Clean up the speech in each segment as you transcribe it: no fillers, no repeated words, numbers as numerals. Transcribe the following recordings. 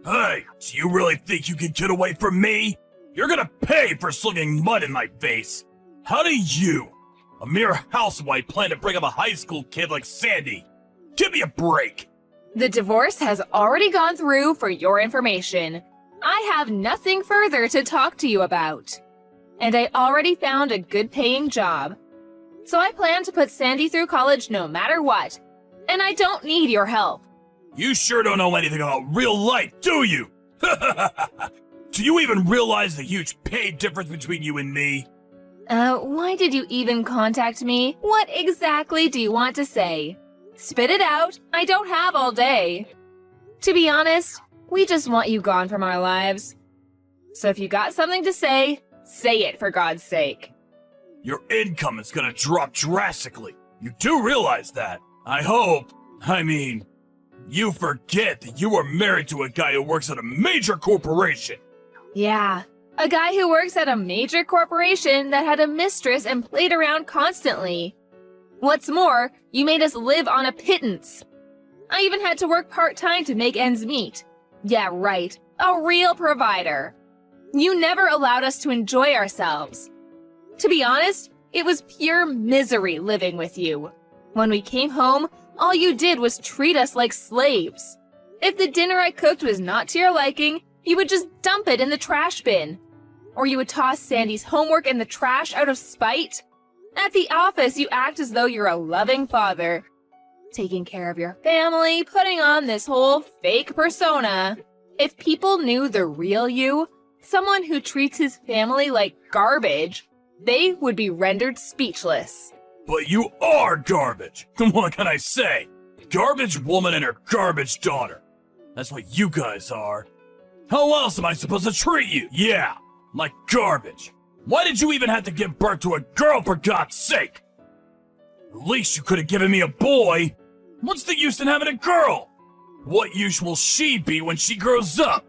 Hey, do you really think you can get away from me? You're gonna pay for slinging mud in my face. How do you, a mere housewife, plan to bring up a high school kid like Sandy? Give me a break. The divorce has already gone through for your information. I have nothing further to talk to you about. And I already found a good paying job. So I plan to put Sandy through college no matter what. And I don't need your help. You sure don't know anything about real life, do you? Do you even realize the huge pay difference between you and me? Why did you even contact me? What exactly do you want to say? Spit it out. I don't have all day. To be honest, we just want you gone from our lives. So if you got something to say it for God's sake. Your income is gonna drop drastically. You do realize that. You forget that you are married to a guy who works at a major corporation. Yeah, a guy who works at a major corporation that had a mistress and played around constantly. What's more, you made us live on a pittance. I even had to work part-time to make ends meet. Yeah, right, a real provider. You never allowed us to enjoy ourselves. To be honest, it was pure misery living with you. When we came home, all you did was treat us like slaves. If the dinner I cooked was not to your liking, you would just dump it in the trash bin. Or you would toss Sandy's homework in the trash out of spite. At the office, you act as though you're a loving father, taking care of your family, putting on this whole fake persona. If people knew the real you, someone who treats his family like garbage, they would be rendered speechless. But you are garbage. What can I say? Garbage woman and her garbage daughter. That's what you guys are. How else am I supposed to treat you? Yeah, like garbage. Why did you even have to give birth to a girl, for God's sake? At least you could have given me a boy. What's the use in having a girl? What use will she be when she grows up?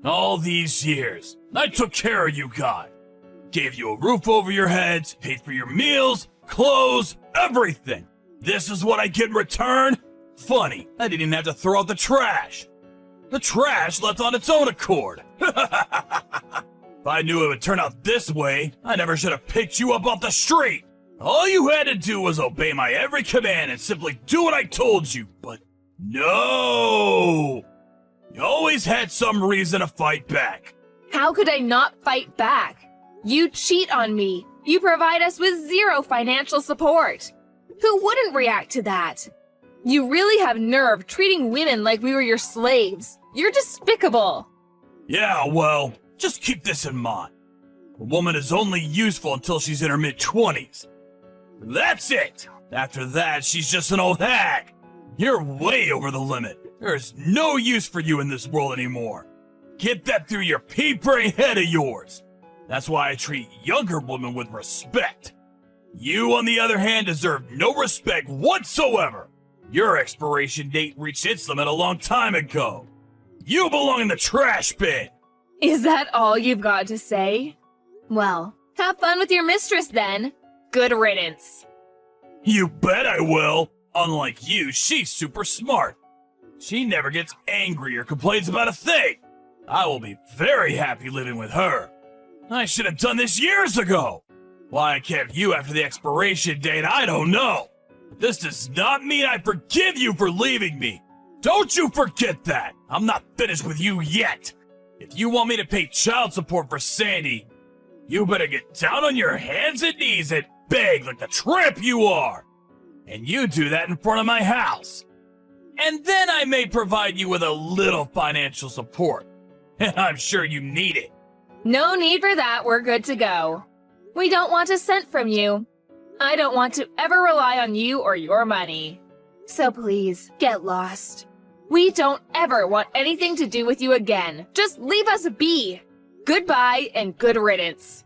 All these years, I took care of you guys. Gave you a roof over your heads, paid for your meals, clothes, everything. This is what I get in return? Funny, I didn't even have to throw out the trash. The trash left on its own accord. If I knew it would turn out this way, I never should have picked you up off the street. All you had to do was obey my every command and simply do what I told you, but no! You always had some reason to fight back. How could I not fight back? You cheat on me. You provide us with zero financial support. Who wouldn't react to that? You really have nerve treating women like we were your slaves. You're despicable. Yeah, well, just keep this in mind. A woman is only useful until she's in her mid-20s. That's it! After that, she's just an old hag. You're way over the limit. There's no use for you in this world anymore. Get that through your pea-brain head of yours. That's why I treat younger women with respect. You, on the other hand, deserve no respect whatsoever. Your expiration date reached its limit a long time ago. You belong in the trash bin. Is that all you've got to say? Well, have fun with your mistress then. Good riddance. You bet I will. Unlike you, she's super smart. She never gets angry or complains about a thing. I will be very happy living with her. I should have done this years ago. Why I kept you after the expiration date, I don't know. This does not mean I forgive you for leaving me. Don't you forget that. I'm not finished with you yet. If you want me to pay child support for Sandy, you better get down on your hands and knees and beg like the tramp you are. And you do that in front of my house. And then I may provide you with a little financial support. And I'm sure you need it. No need for that, we're good to go. We don't want a cent from you. I don't want to ever rely on you or your money. So please, get lost. We don't ever want anything to do with you again. Just leave us be. Goodbye and good riddance.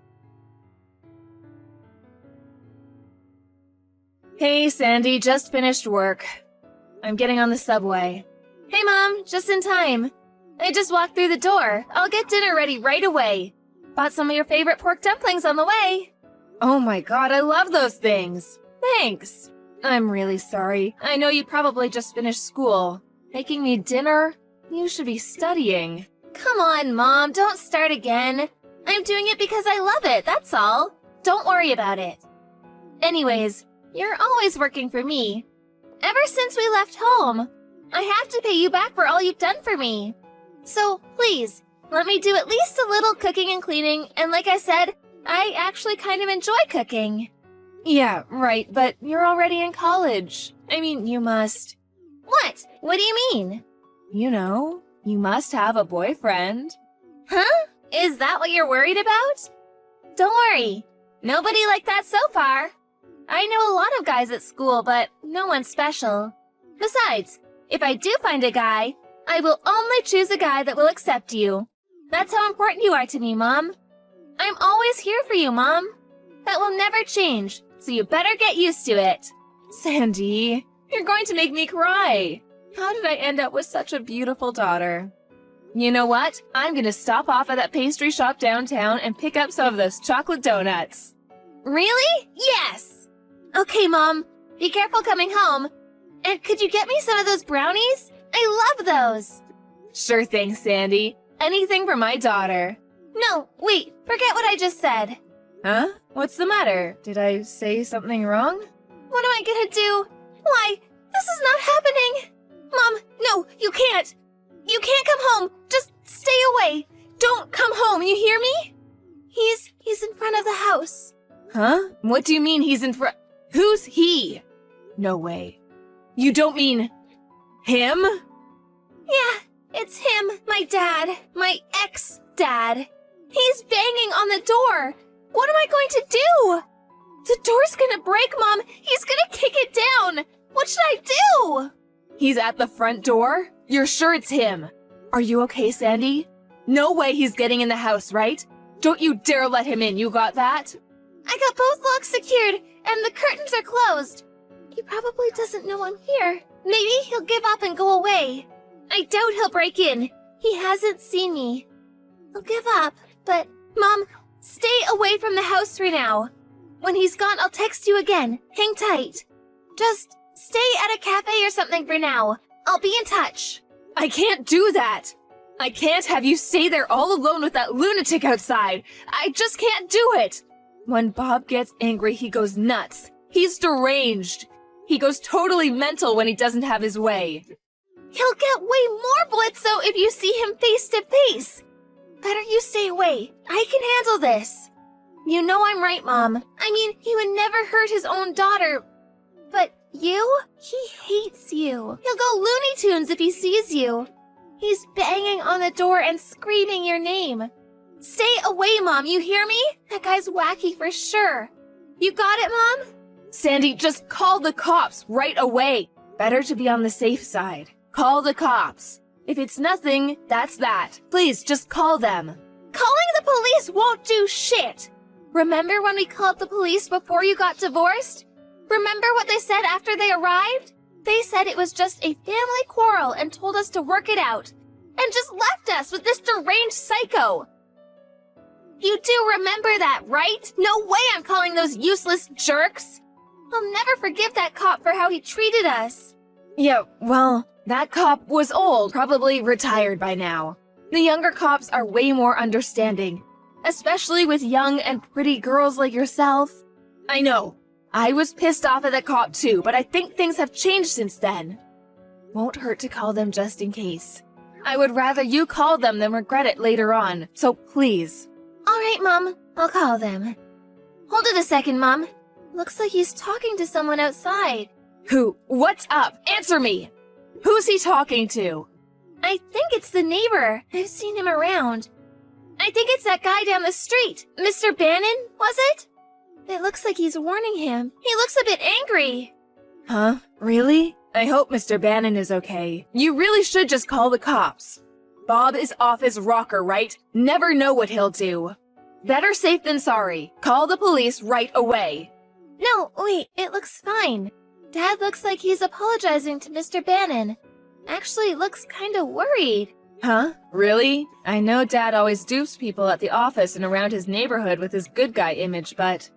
Hey, Sandy, just finished work. I'm getting on the subway. Hey, Mom, just in time. I just walked through the door. I'll get dinner ready right away. Bought some of your favorite pork dumplings on the way. Oh my God, I love those things. Thanks. I'm really sorry. I know you probably just finished school. Making me dinner? You should be studying. Come on, Mom, don't start again. I'm doing it because I love it, that's all. Don't worry about it. Anyways, you're always working for me. Ever since we left home, I have to pay you back for all you've done for me. So, please, let me do at least a little cooking and cleaning, and like I said, I actually kind of enjoy cooking. Yeah, right, but you're already in college. I mean, you must... What? What do you mean? You know, you must have a boyfriend. Huh? Is that what you're worried about? Don't worry. Nobody like that so far. I know a lot of guys at school, but no one special. Besides, if I do find a guy, I will only choose a guy that will accept you. That's how important you are to me, Mom. I'm always here for you, Mom. That will never change, so you better get used to it. Sandy, you're going to make me cry. How did I end up with such a beautiful daughter? You know what? I'm gonna stop off at that pastry shop downtown and pick up some of those chocolate donuts. Really? Yes! Okay, Mom. Be careful coming home. And could you get me some of those brownies? I love those. Sure thing, Sandy. Anything for my daughter. No, wait. Forget what I just said. Huh? What's the matter? Did I say something wrong? What am I gonna do? Why? This is not happening. Mom, no, you can't. You can't come home. Just stay away. Don't come home, you hear me? He's in front of the house. Huh? What do you mean he's in front? Who's he? No way. You don't mean him? Yeah, it's him, my dad, my ex-dad. He's banging on the door. What am I going to do? The door's gonna break, Mom. He's gonna kick it down. What should I do? He's at the front door? You're sure it's him? Are you okay, Sandy? No way he's getting in the house, right? Don't you dare let him in, you got that? I got both locks secured, and the curtains are closed. He probably doesn't know I'm here. Maybe he'll give up and go away. I doubt he'll break in. He hasn't seen me. He'll give up, but... Mom, stay away from the house for now. When he's gone, I'll text you again. Hang tight. Just stay at a cafe or something for now. I'll be in touch. I can't do that. I can't have you stay there all alone with that lunatic outside. I just can't do it. When Bob gets angry, he goes nuts. He's deranged. He goes totally mental when he doesn't have his way. He'll get way more Blitzo if you see him face to face. Better you stay away. I can handle this. You know I'm right, Mom. I mean, he would never hurt his own daughter. But you? He hates you. He'll go Looney Tunes if he sees you. He's banging on the door and screaming your name. Stay away, Mom, you hear me? That guy's wacky for sure. You got it, Mom? Sandy, just call the cops right away. Better to be on the safe side. Call the cops. If it's nothing, that's that. Please, just call them. Calling the police won't do shit. Remember when we called the police before you got divorced? Remember what they said after they arrived? They said it was just a family quarrel and told us to work it out. And just left us with this deranged psycho. You do remember that, right? No way I'm calling those useless jerks. I'll never forgive that cop for how he treated us. Yeah, well, that cop was old, probably retired by now. The younger cops are way more understanding, especially with young and pretty girls like yourself. I know. I was pissed off at that cop too, but I think things have changed since then. Won't hurt to call them just in case. I would rather you call them than regret it later on, so please. All right, Mom. I'll call them. Hold it a second, Mom. Looks like he's talking to someone outside. Who? What's up? Answer me! Who's he talking to? I think it's the neighbor. I've seen him around. I think it's that guy down the street. Mr. Bannon, was it? It looks like he's warning him. He looks a bit angry. Huh? Really? I hope Mr. Bannon is okay. You really should just call the cops. Bob is off his rocker, right? Never know what he'll do. Better safe than sorry. Call the police right away. No, wait, it looks fine. Dad looks like he's apologizing to Mr. Bannon. Actually, looks kinda worried. Huh? Really? I know Dad always dupes people at the office and around his neighborhood with his good guy image, but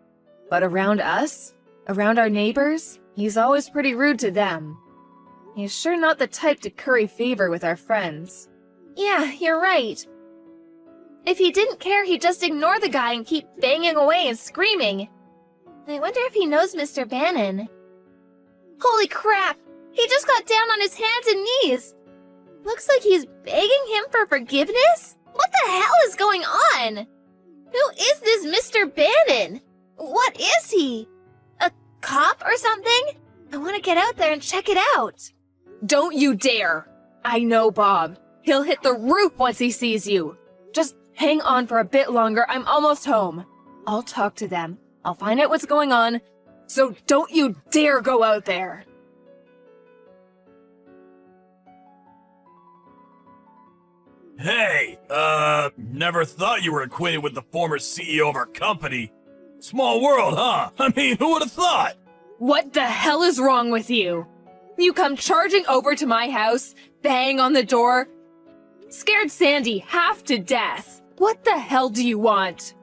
around us? Around our neighbors? He's always pretty rude to them. He's sure not the type to curry favor with our friends. Yeah, you're right. If he didn't care, he'd just ignore the guy and keep banging away and screaming. I wonder if he knows Mr. Bannon. Holy crap! He just got down on his hands and knees! Looks like he's begging him for forgiveness? What the hell is going on? Who is this Mr. Bannon? What is he? A cop or something? I want to get out there and check it out. Don't you dare! I know Bob. He'll hit the roof once he sees you. Just hang on for a bit longer. I'm almost home. I'll talk to them. I'll find out what's going on. So don't you dare go out there. Hey, never thought you were acquainted with the former CEO of our company. Small world, huh? I mean, who would have thought? What the hell is wrong with you? You come charging over to my house, bang on the door, scared Sandy half to death. What the hell do you want?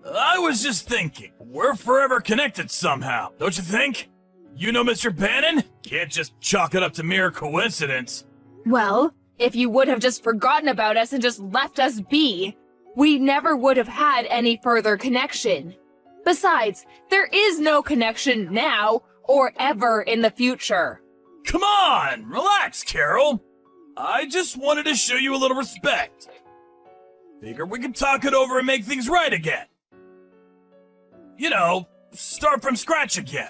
I was just thinking, we're forever connected somehow, don't you think? You know Mr. Bannon? Can't just chalk it up to mere coincidence. Well, if you would have just forgotten about us and just left us be, we never would have had any further connection. Besides, there is no connection now or ever in the future. Come on, relax, Carol. I just wanted to show you a little respect. Figure we can talk it over and make things right again. You know, start from scratch again.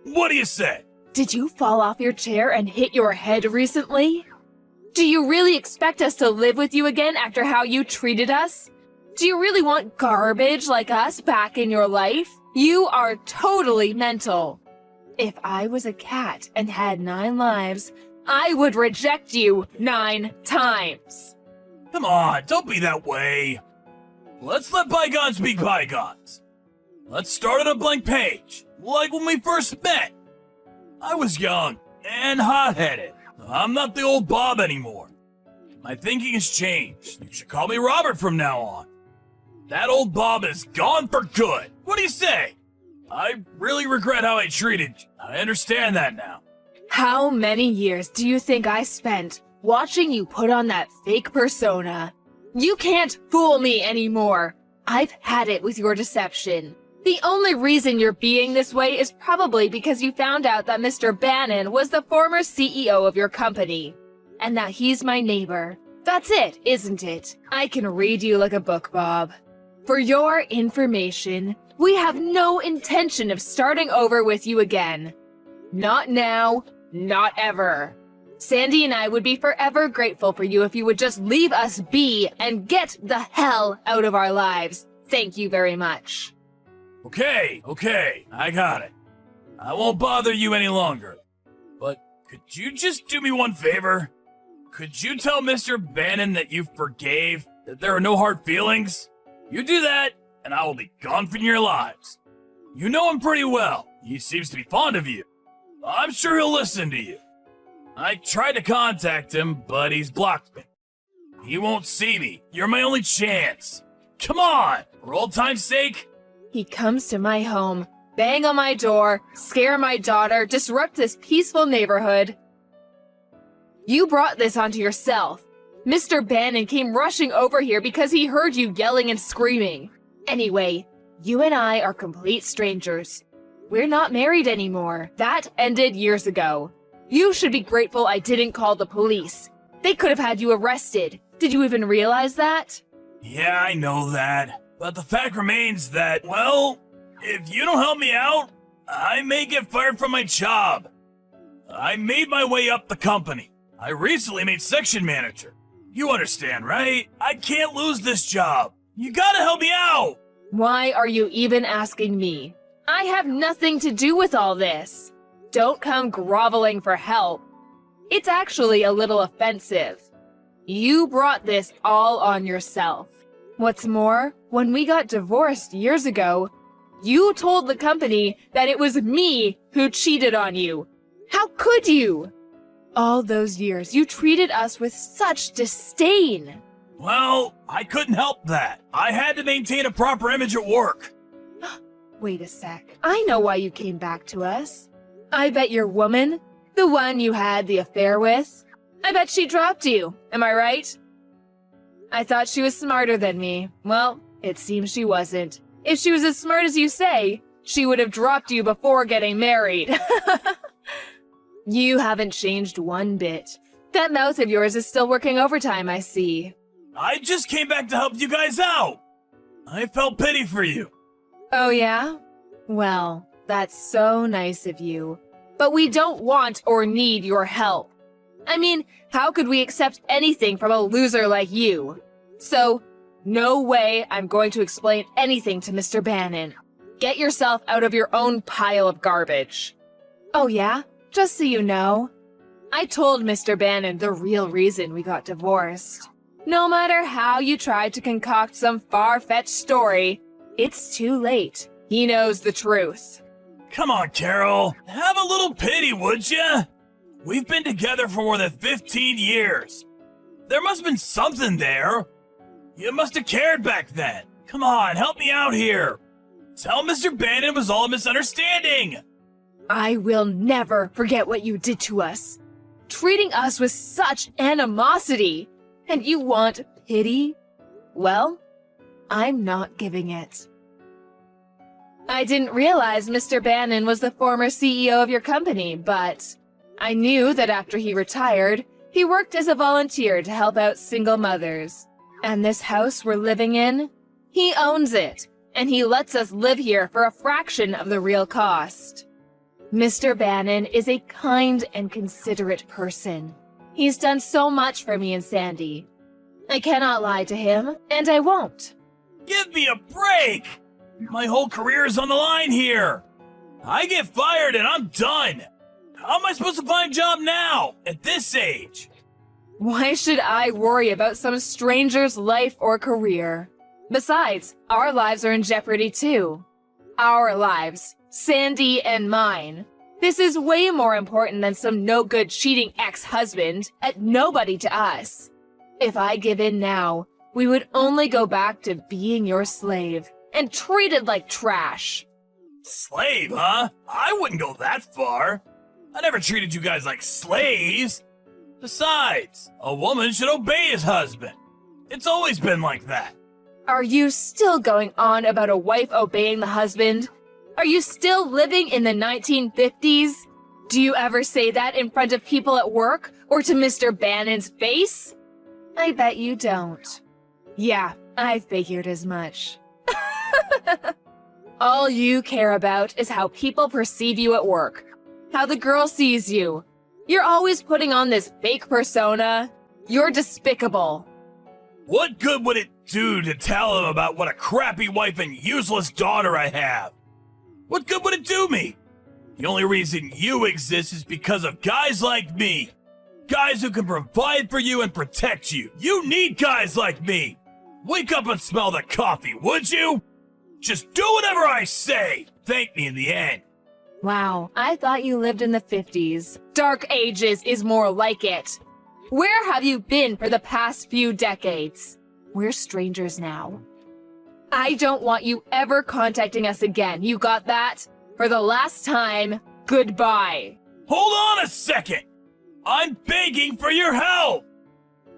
What do you say? Did you fall off your chair and hit your head recently? Do you really expect us to live with you again after how you treated us? Do you really want garbage like us back in your life? You are totally mental. If I was a cat and had 9 lives, I would reject you 9 times. Come on, don't be that way. Let's let bygones be bygones. Let's start on a blank page, like when we first met. I was young and hot-headed. I'm not the old Bob anymore. My thinking has changed. You should call me Robert from now on. That old Bob is gone for good. What do you say? I really regret how I treated you. I understand that now. How many years do you think I spent watching you put on that fake persona? You can't fool me anymore. I've had it with your deception. The only reason you're being this way is probably because you found out that Mr. Bannon was the former CEO of your company, and that he's my neighbor. That's it, isn't it? I can read you like a book, Bob. For your information, we have no intention of starting over with you again. Not now, not ever. Sandy and I would be forever grateful for you if you would just leave us be and get the hell out of our lives. Thank you very much. Okay, I got it. I won't bother you any longer. But could you just do me one favor? Could you tell Mr. Bannon that you forgave, that there are no hard feelings? You do that, and I will be gone from your lives. You know him pretty well. He seems to be fond of you. I'm sure he'll listen to you. I tried to contact him, but he's blocked me. He won't see me. You're my only chance. Come on, for old time's sake. He comes to my home, bang on my door, scare my daughter, disrupt this peaceful neighborhood. You brought this onto yourself. Mr. Bannon came rushing over here because he heard you yelling and screaming. Anyway, you and I are complete strangers. We're not married anymore. That ended years ago. You should be grateful I didn't call the police. They could have had you arrested. Did you even realize that? Yeah, I know that. But the fact remains that, well, if you don't help me out, I may get fired from my job. I made my way up the company. I recently made section manager. You understand, right? I can't lose this job. You gotta help me out. Why are you even asking me? I have nothing to do with all this. Don't come groveling for help. It's actually a little offensive. You brought this all on yourself. What's more, when we got divorced years ago, you told the company that it was me who cheated on you. How could you? All those years, you treated us with such disdain. Well, I couldn't help that. I had to maintain a proper image at work. Wait a sec. I know why you came back to us. I bet your woman, the one you had the affair with, I bet she dropped you, am I right? I thought she was smarter than me. Well, it seems she wasn't. If she was as smart as you say, she would have dropped you before getting married. You haven't changed one bit. That mouth of yours is still working overtime, I see. I just came back to help you guys out. I felt pity for you. Oh yeah? Well, that's so nice of you. But we don't want or need your help. I mean, how could we accept anything from a loser like you? So, no way I'm going to explain anything to Mr. Bannon. Get yourself out of your own pile of garbage. Oh yeah? Just so you know, I told Mr. Bannon the real reason we got divorced. No matter how you tried to concoct some far-fetched story, it's too late. He knows the truth. Come on, Carol. Have a little pity, would ya? We've been together for more than 15 years. There must have been something there. You must have cared back then. Come on, help me out here. Tell Mr. Bannon it was all a misunderstanding. I will never forget what you did to us. Treating us with such animosity. And you want pity? Well, I'm not giving it. I didn't realize Mr. Bannon was the former CEO of your company, but I knew that after he retired, he worked as a volunteer to help out single mothers. And this house we're living in? He owns it, and he lets us live here for a fraction of the real cost. Mr. Bannon is a kind and considerate person. He's done so much for me and Sandy. I cannot lie to him, and I won't. Give me a break! My whole career is on the line here. I get fired and I'm done. How am I supposed to find a job now, at this age? Why should I worry about some stranger's life or career? Besides, our lives are in jeopardy too. Our lives, Sandy and mine. This is way more important than some no-good cheating ex-husband, and nobody to us. If I give in now, we would only go back to being your slave, and treated like trash. Slave, huh? I wouldn't go that far. I never treated you guys like slaves. Besides, a woman should obey his husband. It's always been like that. Are you still going on about a wife obeying the husband? Are you still living in the 1950s? Do you ever say that in front of people at work or to Mr. Bannon's face? I bet you don't. Yeah, I figured as much. All you care about is how people perceive you at work, how the girl sees you. You're always putting on this fake persona. You're despicable. What good would it do to tell him about what a crappy wife and useless daughter I have? What good would it do me? The only reason you exist is because of guys like me. Guys who can provide for you and protect you. You need guys like me. Wake up and smell the coffee, would you? Just do whatever I say. Thank me in the end. Wow, I thought you lived in the 50s. Dark Ages is more like it. Where have you been for the past few decades? We're strangers now. I don't want you ever contacting us again. You got that? For the last time, goodbye. Hold on a second. I'm begging for your help.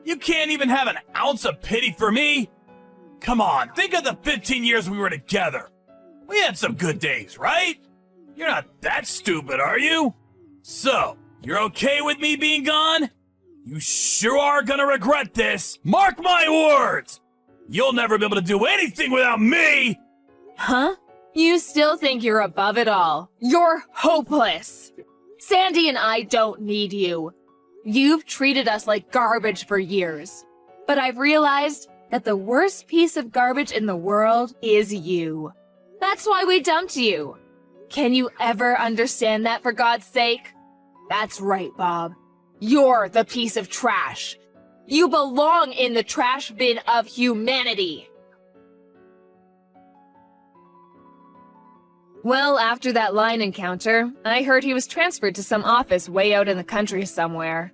You can't even have an ounce of pity for me. Come on, think of the 15 years we were together. We had some good days, right? You're not that stupid, are you? So, you're okay with me being gone? You sure are gonna regret this. Mark my words! You'll never be able to do anything without me! Huh? You still think you're above it all. You're hopeless. Sandy and I don't need you. You've treated us like garbage for years. But I've realized that the worst piece of garbage in the world is you. That's why we dumped you. Can you ever understand that, for God's sake? That's right, Bob. You're the piece of trash. You belong in the trash bin of humanity. Well, after that line encounter, I heard he was transferred to some office way out in the country somewhere.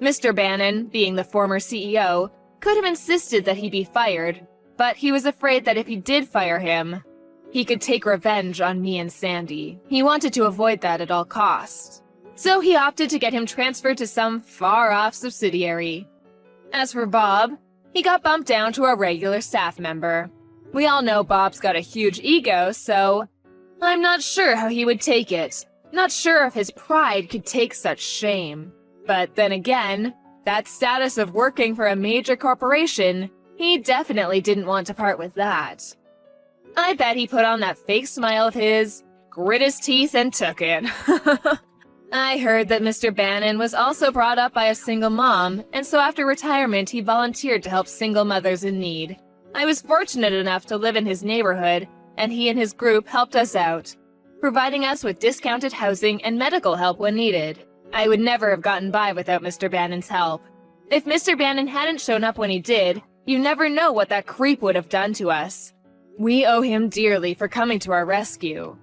Mr. Bannon, being the former CEO, could have insisted that he be fired, but he was afraid that if he did fire him, he could take revenge on me and Sandy. He wanted to avoid that at all costs. So he opted to get him transferred to some far-off subsidiary. As for Bob, he got bumped down to a regular staff member. We all know Bob's got a huge ego, so I'm not sure how he would take it. Not sure if his pride could take such shame. But then again, that status of working for a major corporation, he definitely didn't want to part with that. I bet he put on that fake smile of his, grit his teeth, and took it. I heard that Mr. Bannon was also brought up by a single mom, and so after retirement he volunteered to help single mothers in need. I was fortunate enough to live in his neighborhood, and he and his group helped us out, providing us with discounted housing and medical help when needed. I would never have gotten by without Mr. Bannon's help. If Mr. Bannon hadn't shown up when he did, you never know what that creep would have done to us. We owe him dearly for coming to our rescue.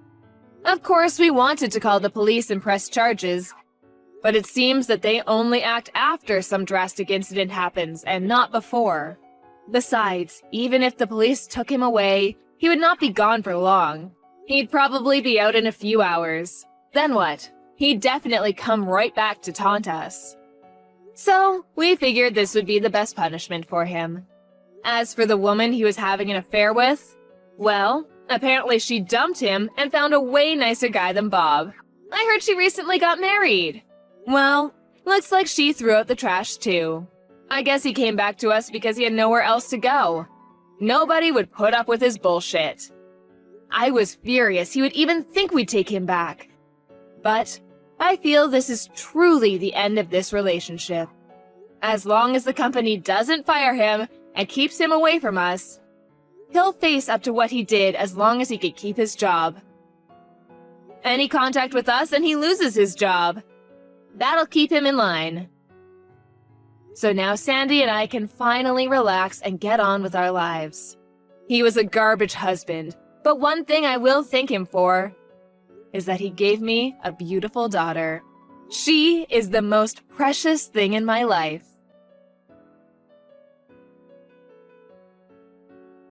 Of course, we wanted to call the police and press charges, but it seems that they only act after some drastic incident happens and not before. Besides, even if the police took him away, he would not be gone for long. He'd probably be out in a few hours. Then what? He'd definitely come right back to taunt us. So, we figured this would be the best punishment for him. As for the woman he was having an affair with, well, apparently she dumped him and found a way nicer guy than Bob. I heard she recently got married. Well, looks like she threw out the trash too. I guess he came back to us because he had nowhere else to go. Nobody would put up with his bullshit. I was furious he would even think we'd take him back. But I feel this is truly the end of this relationship. As long as the company doesn't fire him and keeps him away from us, he'll face up to what he did as long as he could keep his job. Any contact with us and he loses his job. That'll keep him in line. So now Sandy and I can finally relax and get on with our lives. He was a garbage husband, but one thing I will thank him for is that he gave me a beautiful daughter. She is the most precious thing in my life.